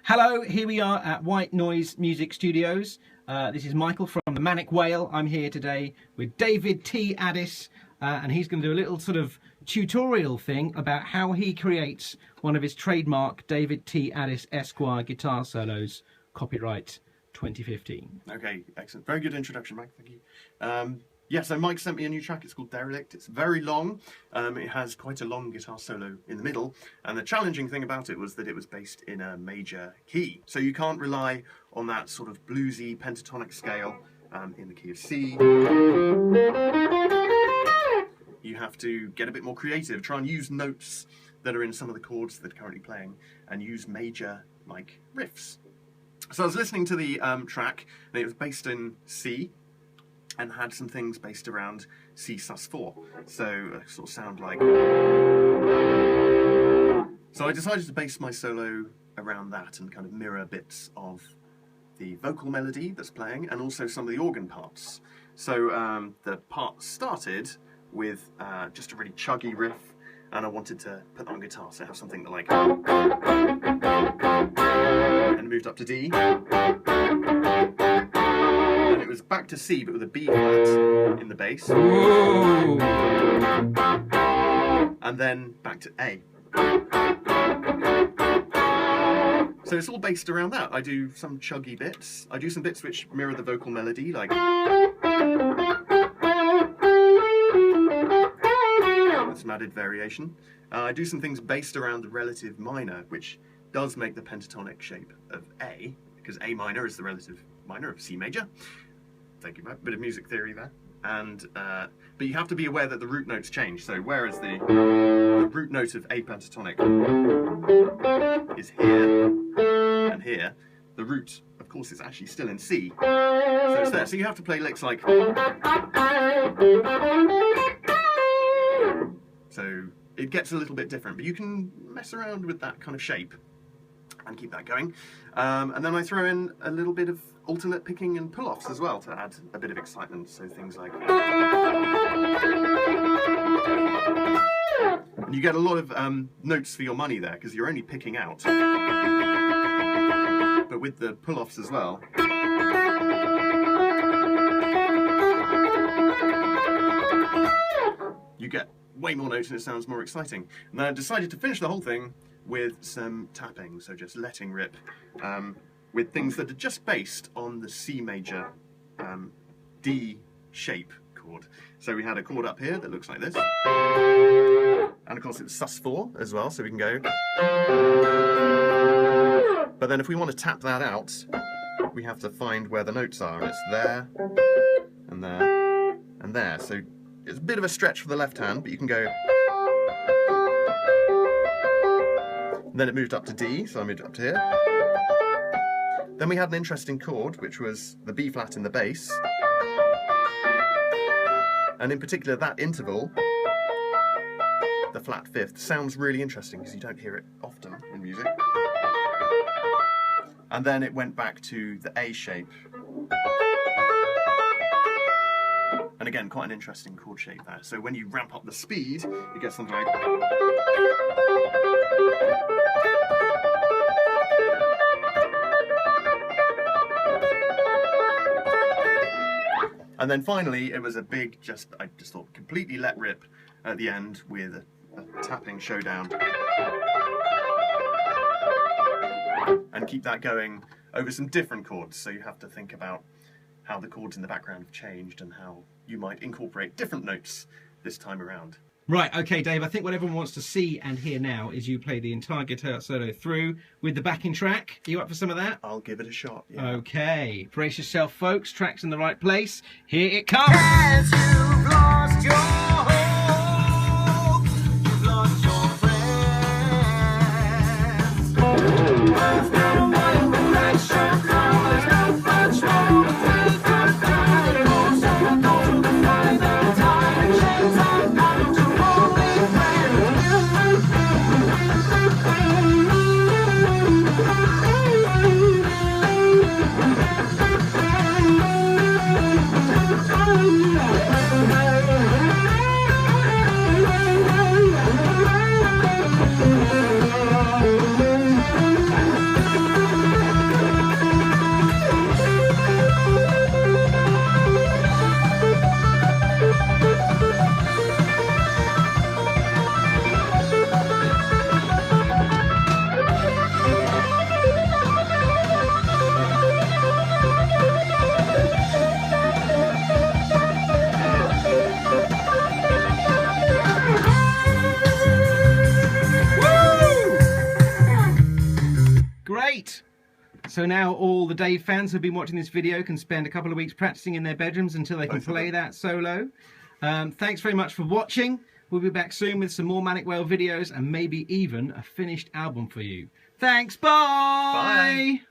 Hello, here we are at White Noise Music Studios. This is Michael from the Manic Whale. I'm here today with David T. Addis, and he's going to do a little sort of tutorial thing about how he creates one of his trademark David T. Addis Esquire guitar solos, copyright 2015. Okay, excellent. Very good introduction, Mike. Thank you. Yeah, so Mike sent me a new track. It's called Derelict. It's very long. It has quite a long guitar solo in the middle. And the challenging thing about it was that it was based in a major key. So you can't rely on that sort of bluesy pentatonic scale in the key of C. You have to get a bit more creative. Try and use notes that are in some of the chords that are currently playing and use major, like, riffs. So I was listening to the track, and it was based in C, and had some things based around C sus4, so sort of sound like. So I decided to base my solo around that and kind of mirror bits of the vocal melody that's playing and also some of the organ parts. So the part started with just a really chuggy riff, and I wanted to put that on guitar, so have something that like, and it moved up to D. And it was back to C, but with a B flat in the bass. Ooh. And then back to A. So it's all based around that. I do some chuggy bits. I do some bits which mirror the vocal melody, like with some added variation. I do some things based around the relative minor, which does make the pentatonic shape of A, because A minor is the relative minor of C major. Thank you, Matt. Bit of music theory there. And but you have to be aware that the root notes change. So whereas the root note of A pentatonic is here and here, the root, of course, is actually still in C. So it's there. So you have to play licks like. So it gets a little bit different, but you can mess around with that kind of shape and keep that going. And then I throw in a little bit of alternate picking and pull-offs as well to add a bit of excitement. So things like. And you get a lot of notes for your money there because you're only picking out. But with the pull-offs as well. You get way more notes and it sounds more exciting. And then I decided to finish the whole thing with some tapping, so just letting rip, with things that are just based on the C major D shape chord. So we had a chord up here that looks like this, and of course it's sus4 as well, so we can go. But then if we want to tap that out, we have to find where the notes are, and it's there, and there, and there. So it's a bit of a stretch for the left hand, but you can go. Then it moved up to D, so I moved it up to here. Then we had an interesting chord, which was the B flat in the bass. And in particular, that interval, the flat fifth, sounds really interesting because you don't hear it often in music. And then it went back to the A shape. And again, quite an interesting chord shape there. So when you ramp up the speed, you get something like. And then finally, it was a big, I just thought, completely let rip at the end with a tapping showdown. And keep that going over some different chords. So you have to think about how the chords in the background have changed and how you might incorporate different notes this time around. Right, okay, Dave, I think what everyone wants to see and hear now is you play the entire guitar solo through with the backing track. Are you up for some of that? I'll give it a shot, yeah. Okay, brace yourself, folks. Track's in the right place. Here it comes! As you've lost your hope, you've lost your friends. There's no one who makes you call, there's no much more to take or die. So go to the final time, chains are not to only friends. So now all the Dave fans who've been watching this video can spend a couple of weeks practicing in their bedrooms until they can Both of play them. that solo. Thanks very much for watching. We'll be back soon with some more Manic Whale videos and maybe even a finished album for you. Thanks, bye! Bye.